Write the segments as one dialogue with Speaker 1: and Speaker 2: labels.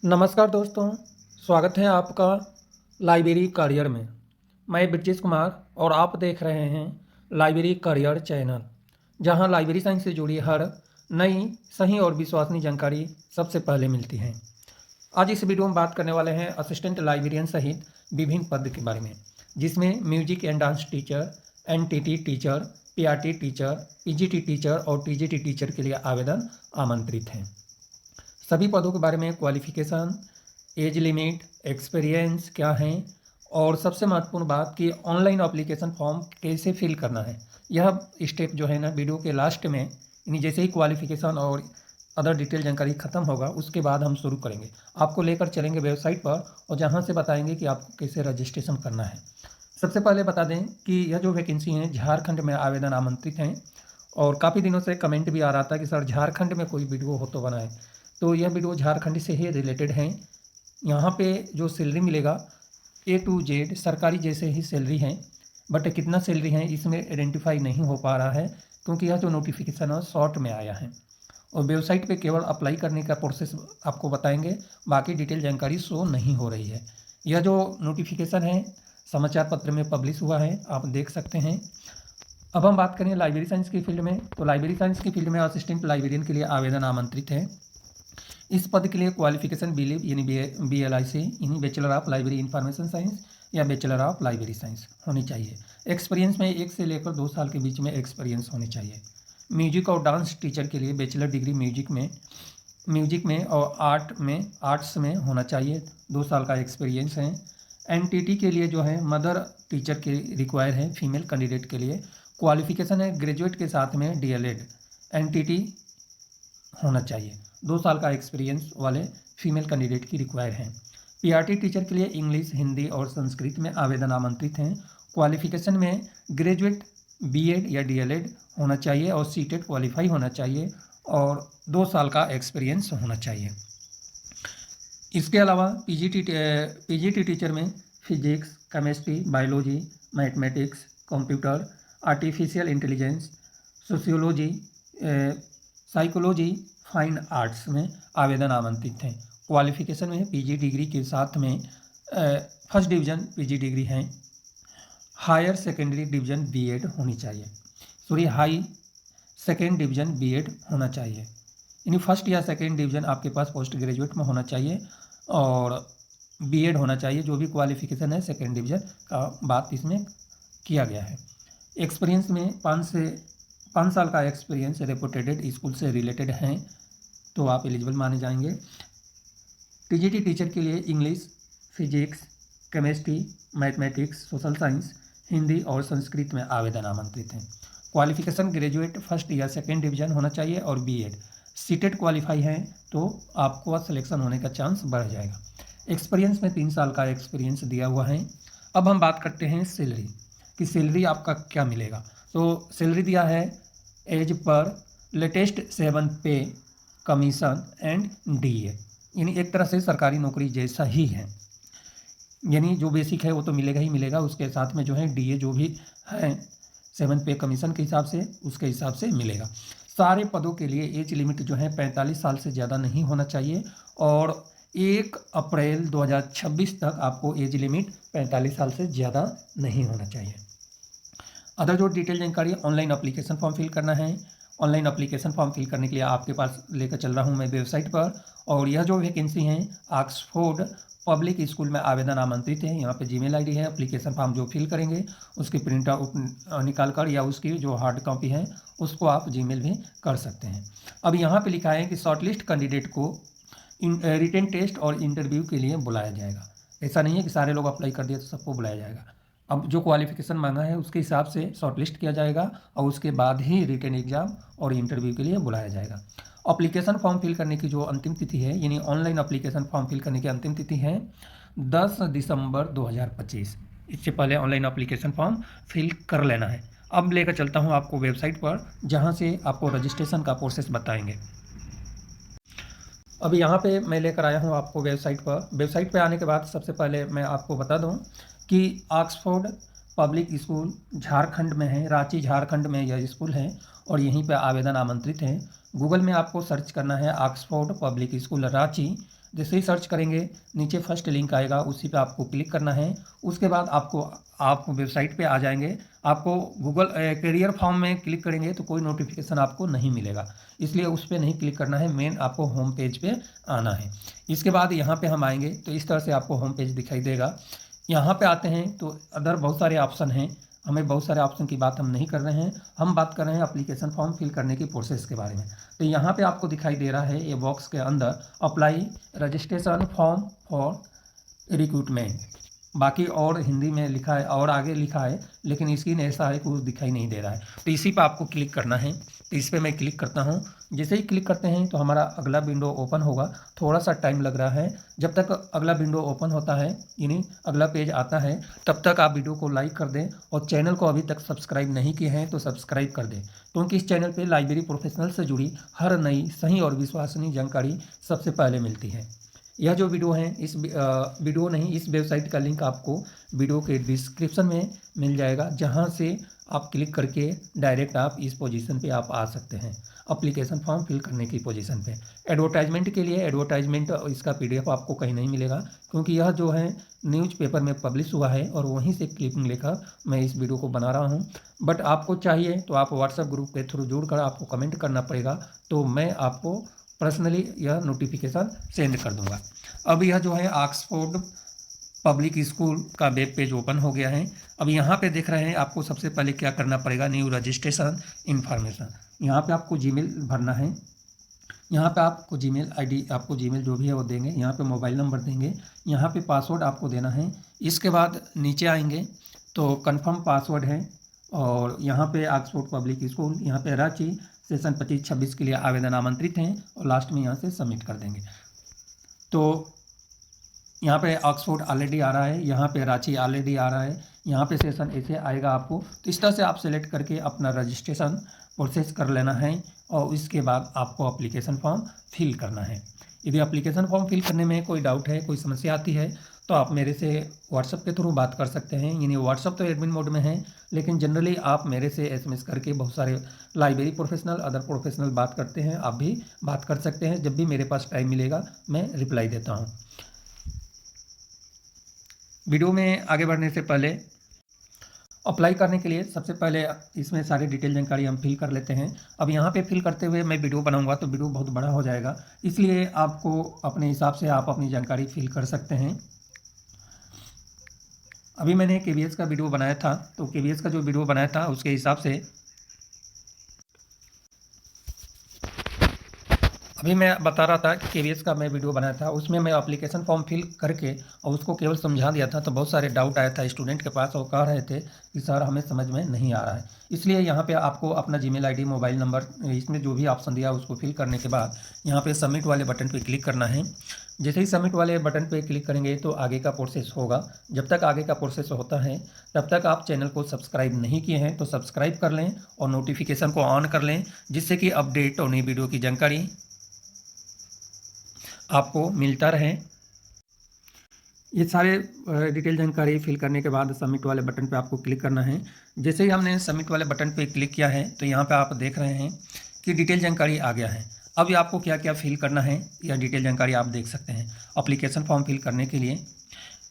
Speaker 1: नमस्कार दोस्तों, स्वागत है आपका लाइब्रेरी करियर में। मैं ब्रजेश कुमार और आप देख रहे हैं लाइब्रेरी करियर चैनल, जहां लाइब्रेरी साइंस से जुड़ी हर नई, सही और विश्वसनीय जानकारी सबसे पहले मिलती है। आज इस वीडियो में बात करने वाले हैं असिस्टेंट लाइब्रेरियन सहित विभिन्न पद के बारे में, जिसमें music and dance teacher, NTT teacher, PRT teacher, PGT teacher और टीजीटी टीचर के लिए आवेदन आमंत्रित हैं। सभी पदों के बारे में क्वालिफिकेशन, एज लिमिट, एक्सपीरियंस क्या है और सबसे महत्वपूर्ण बात कि ऑनलाइन एप्लीकेशन फॉर्म कैसे फिल करना है। यह स्टेप जो है ना वीडियो के लास्ट में, यानी जैसे ही क्वालिफिकेशन और अदर डिटेल जानकारी खत्म होगा उसके बाद हम शुरू करेंगे। आपको लेकर चलेंगे वेबसाइट पर और जहां से बताएंगे कि आपको कैसे रजिस्ट्रेशन करना है। सबसे पहले बता दें कि यह जो वैकेंसी है झारखंड में आवेदन आमंत्रित हैं और काफ़ी दिनों से कमेंट भी आ रहा था कि सर झारखंड में कोई वीडियो हो तो बनाए। तो यह वीडियो झारखंड से ही रिलेटेड हैं। यहाँ पे जो सैलरी मिलेगा ए टू जेड सरकारी जैसे ही सैलरी हैं, बट कितना सैलरी है इसमें आइडेंटिफाई नहीं हो पा रहा है क्योंकि यह जो नोटिफिकेशन है शॉर्ट में आया है और वेबसाइट पे केवल अप्लाई करने का प्रोसेस आपको बताएंगे, बाकी डिटेल जानकारी शो नहीं हो रही है। यह जो नोटिफिकेशन है समाचार पत्र में पब्लिश हुआ है, आप देख सकते हैं। अब हम बात करें लाइब्रेरी साइंस की फील्ड में, तो लाइब्रेरी साइंस की फील्ड में असिस्टेंट लाइब्रेरियन के लिए आवेदन आमंत्रित है। इस पद के लिए क्वालिफिकेशन बीलिव यानी BLI से यानी bachelor of library information science या बैचलर ऑफ लाइब्रेरी साइंस होनी चाहिए। एक्सपीरियंस में 1 से लेकर 2 साल के बीच में एक्सपीरियंस होनी चाहिए। म्यूजिक और डांस टीचर के लिए बैचलर डिग्री म्यूजिक में और आर्ट्स में होना चाहिए, 2 साल का एक्सपीरियंस है। एनटीटी के लिए जो है मदर टीचर के रिक्वायर है फीमेल कैंडिडेट के लिए। क्वालिफिकेशन है ग्रेजुएट के साथ में DLED एनटीटी होना चाहिए, 2 साल का एक्सपीरियंस वाले फीमेल कैंडिडेट की रिक्वायर हैं। पीआरटी टीचर के लिए इंग्लिश, हिंदी और संस्कृत में आवेदन आमंत्रित हैं। क्वालिफिकेशन में ग्रेजुएट BEd या DLED होना चाहिए और सीटेट क्वालिफाई होना चाहिए और 2 साल का एक्सपीरियंस होना चाहिए। इसके अलावा पीजीटी टीचर में physics, chemistry, biology, mathematics, computer, artificial intelligence, sociology, psychology, fine arts में आवेदन आमंत्रित हैं। क्वालिफिकेशन में पीजी डिग्री के साथ में फर्स्ट डिवीज़न पीजी डिग्री है, हायर सेकेंडरी डिवीज़न BEd होनी चाहिए, हाई सेकेंड डिवीज़न BEd होना चाहिए, यानी फर्स्ट या सेकेंड डिवीज़न आपके पास पोस्ट ग्रेजुएट में होना चाहिए और BEd होना चाहिए। जो भी क्वालिफिकेशन है सेकेंड डिवीज़न का बात इसमें किया गया है। एक्सपीरियंस में 5 साल का एक्सपीरियंस रेपुटेड स्कूल से रिलेटेड हैं तो आप एलिजिबल माने जाएंगे। टीजीटी टीचर के लिए English, physics, chemistry, mathematics, social science, Hindi और संस्कृत में आवेदन आमंत्रित हैं। क्वालिफिकेशन ग्रेजुएट फर्स्ट या सेकेंड डिवीज़न होना चाहिए और BEd सीटेट क्वालिफाई है तो आपको सिलेक्शन होने का चांस बढ़ जाएगा। एक्सपीरियंस में 3 साल का एक्सपीरियंस दिया हुआ है। अब हम बात करते हैं सैलरी कि सैलरी आपका क्या मिलेगा। तो सैलरी दिया है एज पर लेटेस्ट 7 पे कमीशन एंड DA, यानी एक तरह से सरकारी नौकरी जैसा ही है, यानी जो बेसिक है वो तो मिलेगा ही मिलेगा, उसके साथ में जो है DA जो भी है 7 पे कमीशन के हिसाब से उसके हिसाब से मिलेगा। सारे पदों के लिए एज लिमिट जो है 45 साल से ज़्यादा नहीं होना चाहिए और 1 अप्रैल 2026 तक आपको एज लिमिट 45 साल से ज़्यादा नहीं होना चाहिए। अदर जो डिटेल जानकारी, ऑनलाइन एप्लीकेशन फॉर्म फिल करना है। ऑनलाइन एप्लीकेशन फॉर्म फिल करने के लिए आपके पास लेकर चल रहा हूं मैं वेबसाइट पर और यह जो वैकेंसी है ऑक्सफोर्ड पब्लिक स्कूल में आवेदन आमंत्रित है। यहाँ पे जीमेल आईडी है। एप्लीकेशन फॉर्म जो फिल करेंगे उसकी प्रिंट आउट निकाल कर या उसकी जो हार्ड कॉपी है उसको आप जीमेल भी कर सकते हैं। अब यहाँ पे लिखा है कि शॉर्टलिस्ट कैंडिडेट को रिटन टेस्ट और इंटरव्यू के लिए बुलाया जाएगा। ऐसा नहीं है कि सारे लोग अप्लाई कर दिए तो सबको बुलाया जाएगा। अब जो क्वालिफिकेशन मांगा है उसके हिसाब से शॉर्टलिस्ट किया जाएगा और उसके बाद ही रिटन एग्जाम और इंटरव्यू के लिए बुलाया जाएगा। एप्लीकेशन फॉर्म फिल करने की जो अंतिम तिथि है, यानी ऑनलाइन एप्लीकेशन फॉर्म फिल करने की अंतिम तिथि है 10 दिसंबर 2025। इससे पहले ऑनलाइन एप्लीकेशन फॉर्म फिल कर लेना है। अब लेकर चलता हूँ आपको वेबसाइट पर जहाँ से आपको रजिस्ट्रेशन का प्रोसेस बताएंगे। अब यहाँ पे मैं लेकर आया हूँ आपको वेबसाइट पर। वेबसाइट पे आने के बाद सबसे पहले मैं आपको बता दूँ कि ऑक्सफोर्ड पब्लिक स्कूल झारखंड में है, रांची झारखंड में यह स्कूल है और यहीं पे आवेदन आमंत्रित हैं। गूगल में आपको सर्च करना है ऑक्सफोर्ड पब्लिक स्कूल रांची जैसे ही सर्च करेंगे नीचे फर्स्ट लिंक आएगा, उसी पे आपको क्लिक करना है। उसके बाद आप वेबसाइट पे आ जाएंगे। आपको गूगल करियर फॉर्म में क्लिक करेंगे तो कोई नोटिफिकेशन आपको नहीं मिलेगा, इसलिए उस पर नहीं क्लिक करना है। मेन आपको होम पेज पे आना है। इसके बाद यहाँ पे हम आएंगे तो इस तरह से आपको होम पेज दिखाई देगा। यहाँ पे आते हैं तो अदर बहुत सारे ऑप्शन हैं। हमें बहुत सारे ऑप्शन की बात हम नहीं कर रहे हैं, हम बात कर रहे हैं एप्लीकेशन फॉर्म फिल करने की प्रोसेस के बारे में। तो यहाँ पे आपको दिखाई दे रहा है ये बॉक्स के अंदर apply registration form for recruitment, बाकी और हिंदी में लिखा है और आगे लिखा है, लेकिन इसकी ऐसा है कुछ दिखाई नहीं दे रहा है। तो इसी पर आपको क्लिक करना है। तो इस पर मैं क्लिक करता हूँ। जैसे ही क्लिक करते हैं तो हमारा अगला विंडो ओपन होगा। थोड़ा सा टाइम लग रहा है। जब तक अगला विंडो ओपन होता है यानी अगला पेज आता है, तब तक आप वीडियो को लाइक कर दें और चैनल को अभी तक सब्सक्राइब नहीं किए हैं तो सब्सक्राइब कर दें, क्योंकि इस चैनल पर लाइब्रेरी प्रोफेशनल से जुड़ी हर नई सही और विश्वसनीय जानकारी सबसे पहले मिलती है। यह जो वीडियो है इस वेबसाइट का लिंक आपको वीडियो के डिस्क्रिप्शन में मिल जाएगा, जहां से आप क्लिक करके डायरेक्ट आप इस पोजीशन पे आप आ सकते हैं, एप्लीकेशन फॉर्म फिल करने की पोजीशन पे। एडवर्टाइजमेंट के लिए एडवर्टाइजमेंट इसका पीडीएफ आपको कहीं नहीं मिलेगा, क्योंकि यह जो है न्यूज़पेपर में पब्लिश हुआ है और वहीं से क्लिपिंग लेकर मैं इस वीडियो को बना रहा हूँ। बट आपको चाहिए तो आप व्हाट्सएप ग्रुप के थ्रू जुड़कर आपको कमेंट करना पड़ेगा, तो मैं आपको पर्सनली यह नोटिफिकेशन सेंड कर दूंगा। अब यह जो है ऑक्सफोर्ड पब्लिक स्कूल का वेब पेज ओपन हो गया है। अब यहाँ पे देख रहे हैं आपको सबसे पहले क्या करना पड़ेगा, न्यू रजिस्ट्रेशन इन्फॉर्मेशन। यहाँ पे आपको जीमेल भरना है। यहाँ पे आपको जीमेल आईडी, आपको जीमेल जो भी है वो देंगे। यहाँ पे मोबाइल नंबर देंगे। यहाँ पे पासवर्ड आपको देना है। इसके बाद नीचे आएंगे तो कंफर्म पासवर्ड है, और यहाँ पे ऑक्सफोर्ड पब्लिक स्कूल, यहाँ पे रांची सेशन 25-26 के लिए आवेदन आमंत्रित हैं, और लास्ट में यहाँ से सबमिट कर देंगे। तो यहाँ पे ऑक्सफोर्ड ऑलरेडी आ रहा है, यहाँ पे रांची ऑलरेडी आ रहा है, यहाँ पे सेशन ऐसे आएगा आपको। तो इस तरह से आप सेलेक्ट करके अपना रजिस्ट्रेशन प्रोसेस कर लेना है, और इसके बाद आपको एप्लीकेशन फॉर्म फिल करना है। यदि एप्लीकेशन फॉर्म फिल करने में कोई डाउट है, कोई समस्या आती है, तो आप मेरे से व्हाट्सएप के थ्रू बात कर सकते हैं। यानी व्हाट्सएप तो एडमिन मोड में है, लेकिन जनरली आप मेरे से एसएमएस करके बहुत सारे लाइब्रेरी प्रोफेशनल, अदर प्रोफेशनल बात करते हैं। आप भी बात कर सकते हैं। जब भी मेरे पास टाइम मिलेगा मैं रिप्लाई देता हूँ। वीडियो में आगे बढ़ने से पहले अप्लाई करने के लिए सबसे पहले इसमें सारी डिटेल जानकारी हम फिल कर लेते हैं। अब यहाँ पे फिल करते हुए मैं वीडियो बनाऊंगा तो वीडियो बहुत बड़ा हो जाएगा, इसलिए आपको अपने हिसाब से आप अपनी जानकारी फिल कर सकते हैं। अभी मैंने केवीएस का वीडियो बनाया था, तो केवीएस का जो वीडियो बनाया था उसके हिसाब से अभी मैं बता रहा था कि केवीएस का मैं वीडियो बनाया था, उसमें मैं एप्लीकेशन फॉर्म फिल करके और उसको केवल समझा दिया था। तो बहुत सारे डाउट आया था स्टूडेंट के पास, और कह रहे थे कि सर हमें समझ में नहीं आ रहा है। इसलिए यहाँ पे आपको अपना जीमेल आईडी, मोबाइल नंबर, इसमें जो भी ऑप्शन दिया उसको फिल करने के बाद यहाँ पे सबमिट वाले बटन पर क्लिक करना है। जैसे ही सबमिट वाले बटन पर क्लिक करेंगे तो आगे का प्रोसेस होगा। जब तक आगे का प्रोसेस होता है तब तक आप चैनल को सब्सक्राइब नहीं किए हैं तो सब्सक्राइब कर लें और नोटिफिकेशन को ऑन कर लें, जिससे कि अपडेट और नई वीडियो की जानकारी आपको मिलता रहे। ये सारे डिटेल जानकारी फिल करने के बाद सबमिट वाले बटन पे आपको क्लिक करना है। जैसे ही हमने सबमिट वाले बटन पे क्लिक किया है तो यहाँ पे आप देख रहे हैं कि डिटेल जानकारी आ गया है। अब ये आपको क्या क्या फिल करना है या डिटेल जानकारी आप देख सकते हैं। एप्लीकेशन फॉर्म फिल करने के लिए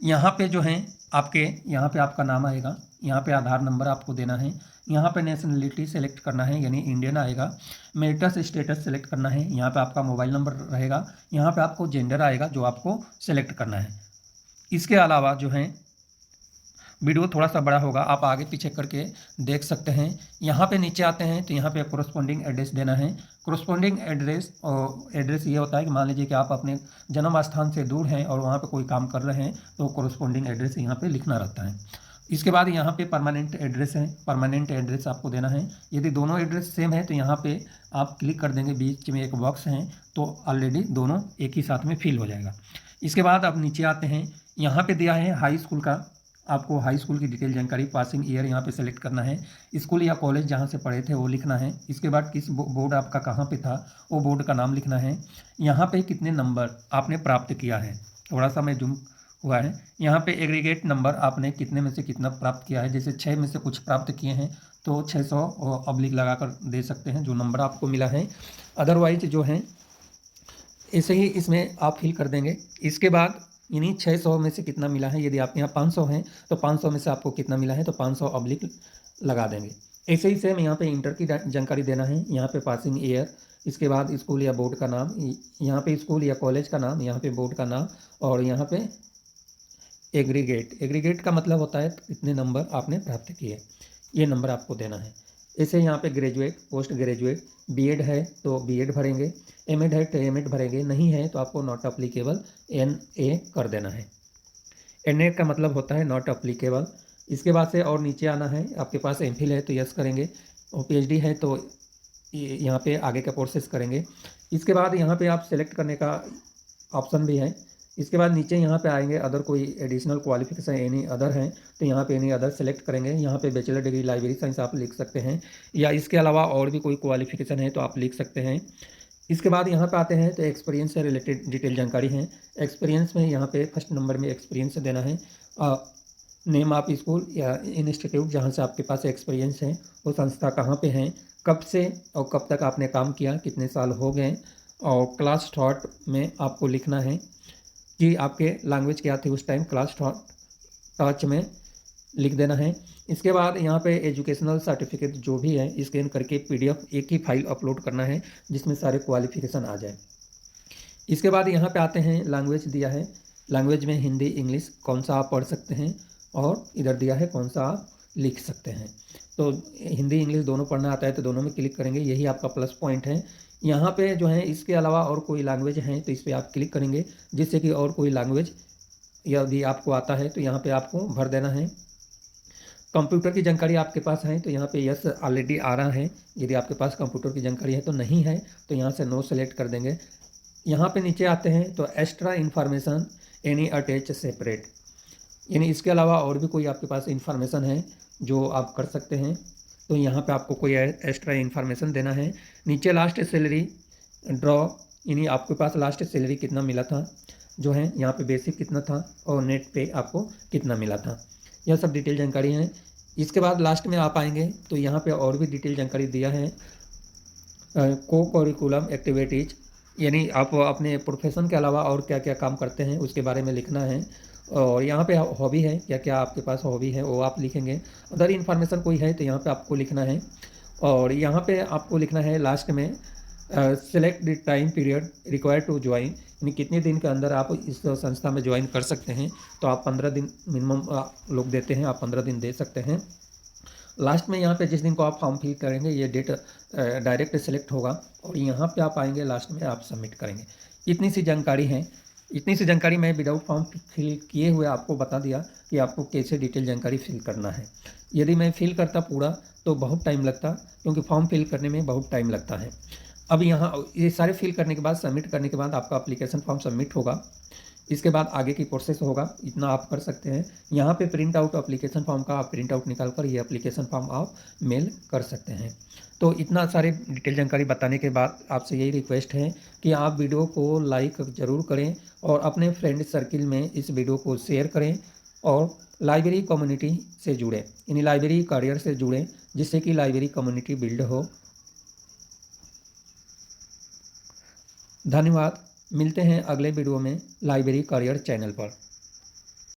Speaker 1: यहाँ पे जो है यहाँ पे आपका नाम आएगा, यहाँ पे आधार नंबर आपको देना है, यहाँ पे नेशनलिटी सेलेक्ट करना है यानी इंडियन आएगा, मेरिटस स्टेटस सेलेक्ट करना है, यहाँ पे आपका मोबाइल नंबर रहेगा, यहाँ पे आपको जेंडर आएगा जो आपको सेलेक्ट करना है। इसके अलावा जो है वीडियो थोड़ा सा बड़ा होगा, आप आगे पीछे करके देख सकते हैं। यहाँ पे नीचे आते हैं तो यहाँ पे कोरस्पॉन्डिंग एड्रेस देना है। कोरस्पॉन्डिंग एड्रेस ये होता है कि मान लीजिए कि आप अपने जन्म स्थान से दूर हैं और वहाँ पे कोई काम कर रहे हैं तो कोरस्पॉन्डिंग एड्रेस यहाँ पे लिखना रहता है। इसके बाद यहाँ पे परमानेंट एड्रेस है, परमानेंट एड्रेस आपको देना है। यदि दोनों एड्रेस सेम है तो यहाँ पे आप क्लिक कर देंगे, बीच में एक बॉक्स है तो ऑलरेडी दोनों एक ही साथ में फिल हो जाएगा। इसके बाद आप नीचे आते हैं, यहाँ पे दिया है हाई स्कूल का, आपको हाई स्कूल की डिटेल जानकारी, पासिंग ईयर यहाँ पे सेलेक्ट करना है, स्कूल या कॉलेज जहाँ से पढ़े थे वो लिखना है। इसके बाद किस बोर्ड आपका कहाँ पे था वो बोर्ड का नाम लिखना है। यहाँ पे कितने नंबर आपने प्राप्त किया है, थोड़ा सा मैं जूम हुआ है, यहाँ पे एग्रीगेट नंबर आपने कितने में से कितना प्राप्त किया है। जैसे 6 में से कुछ प्राप्त किए हैं तो 600 ऑब्लिक लगा कर दे सकते हैं जो नंबर आपको मिला है। अदरवाइज जो है ऐसे ही इसमें आप फिल कर देंगे। इसके बाद यानी 600 में से कितना मिला है, यदि आपके यहाँ 500 हैं तो 500 में से आपको कितना मिला है, तो 500 ऑब्लिक लगा देंगे। ऐसे ही सेम यहाँ पे इंटर की जानकारी देना है। यहाँ पे पासिंग ईयर, इसके बाद स्कूल या बोर्ड का नाम, यहाँ पे स्कूल या कॉलेज का नाम, यहाँ पे बोर्ड का नाम, और यहाँ पे एग्रीगेट का मतलब होता है कितने नंबर आपने प्राप्त किए, ये नंबर आपको देना है। ऐसे यहाँ पे ग्रेजुएट, पोस्ट ग्रेजुएट, बीएड है तो बीएड भरेंगे, एमएड है तो एमएड भरेंगे, नहीं है तो आपको नॉट अप्लीकेबल NA कर देना है। NA का मतलब होता है नॉट अप्लीकेबल। इसके बाद से और नीचे आना है, आपके पास एमफिल है तो यस करेंगे, और PhD है तो यहाँ पे आगे का प्रोसेस करेंगे। इसके बाद यहाँ पे आप सेलेक्ट करने का ऑप्शन भी है। इसके बाद नीचे यहाँ पे आएंगे, अदर कोई एडिशनल क्वालिफिकेशन एनी अदर हैं तो यहाँ पे एनी अदर सेलेक्ट करेंगे। यहाँ पे बैचलर डिग्री लाइब्रेरी साइंस आप लिख सकते हैं, या इसके अलावा और भी कोई क्वालिफिकेशन है तो आप लिख सकते हैं। इसके बाद यहाँ पे आते हैं तो एक्सपीरियंस से रिलेटेड डिटेल जानकारी है। एक्सपीरियंस में यहाँ पे फर्स्ट नंबर में एक्सपीरियंस देना है, नेम ऑफ स्कूल या इंस्टीट्यूट जहाँ से आपके पास एक्सपीरियंस है, वो संस्था कहाँ पे हैं, कब से और कब तक आपने काम किया, कितने साल हो गए, और क्लास थॉट में आपको लिखना है कि आपके लैंग्वेज क्या थी उस टाइम, क्लास टच में लिख देना है। इसके बाद यहाँ पे एजुकेशनल सर्टिफिकेट जो भी है स्कैन करके PDF एक ही फाइल अपलोड करना है जिसमें सारे क्वालिफिकेशन आ जाए। इसके बाद यहाँ पे आते हैं, लैंग्वेज दिया है, लैंग्वेज में हिंदी इंग्लिश कौन सा आप पढ़ सकते हैं, और इधर दिया है कौन सा आप लिख सकते हैं। तो हिंदी इंग्लिश दोनों पढ़ना आता है तो दोनों में क्लिक करेंगे, यही आपका प्लस पॉइंट है। यहाँ पे जो है इसके अलावा और कोई लैंग्वेज है तो इस पर आप क्लिक करेंगे, जिससे कि और कोई लैंग्वेज यदि आपको आता है तो यहाँ पे आपको भर देना है। कंप्यूटर की जानकारी आपके पास है तो यहाँ पे यस ऑलरेडी आ रहा है, यदि आपके पास कंप्यूटर की जानकारी है तो नहीं है तो यहाँ से नो सेलेक्ट कर देंगे। यहाँ पे नीचे आते हैं तो extra information any attach separate, यानी इसके अलावा और भी कोई आपके पास इन्फॉर्मेशन है जो आप कर सकते हैं, तो यहाँ पे आपको कोई एक्स्ट्रा इन्फॉर्मेशन देना है। नीचे लास्ट सैलरी ड्रॉ, यानी आपके पास लास्ट सैलरी कितना मिला था जो है, यहाँ पे बेसिक कितना था और नेट पे आपको कितना मिला था, यह सब डिटेल जानकारी है। इसके बाद लास्ट में आप आएंगे तो यहाँ पे और भी डिटेल जानकारी दिया है, को करिकुलम एक्टिविटीज़, यानी आप अपने प्रोफेशन के अलावा और क्या क्या काम करते हैं उसके बारे में लिखना है। और यहाँ पे हॉबी है, क्या क्या आपके पास हॉबी है वो आप लिखेंगे। अदर इन्फॉर्मेशन कोई है तो यहाँ पे आपको लिखना है। और यहाँ पे आपको लिखना है लास्ट में select the time period required to join, यानी कितने दिन के अंदर आप इस संस्था में ज्वाइन कर सकते हैं। तो आप 15 दिन मिनिमम लोग देते हैं, आप 15 दिन दे सकते हैं। लास्ट में यहाँ पे जिस दिन को आप फॉर्म फिल करेंगे ये डेट डायरेक्ट सेलेक्ट होगा, और यहाँ पे आप आएंगे लास्ट में आप सबमिट करेंगे। इतनी सी जानकारी है, इतनी सी जानकारी मैं विदाउट फॉर्म फिल किए हुए आपको बता दिया कि आपको कैसे डिटेल जानकारी फिल करना है। यदि मैं फिल करता पूरा तो बहुत टाइम लगता, क्योंकि फॉर्म फिल करने में बहुत टाइम लगता है। अब यहाँ ये सारे फिल करने के बाद सबमिट करने के बाद आपका एप्लीकेशन फॉर्म सबमिट होगा। इसके बाद आगे की प्रोसेस होगा, इतना आप कर सकते हैं। यहाँ पे प्रिंट आउट एप्लीकेशन फॉर्म का आप प्रिंट आउट निकाल कर ये एप्लीकेशन फॉर्म आप मेल कर सकते हैं। तो इतना सारे डिटेल जानकारी बताने के बाद आपसे यही रिक्वेस्ट है कि आप वीडियो को लाइक ज़रूर करें और अपने फ्रेंड सर्किल में इस वीडियो को शेयर करें, और लाइब्रेरी कम्युनिटी से जुड़ें, यानी लाइब्रेरी करियर से जुड़ें, जिससे कि लाइब्रेरी कम्युनिटी बिल्ड हो। धन्यवाद, मिलते हैं अगले वीडियो में लाइब्रेरी करियर चैनल पर।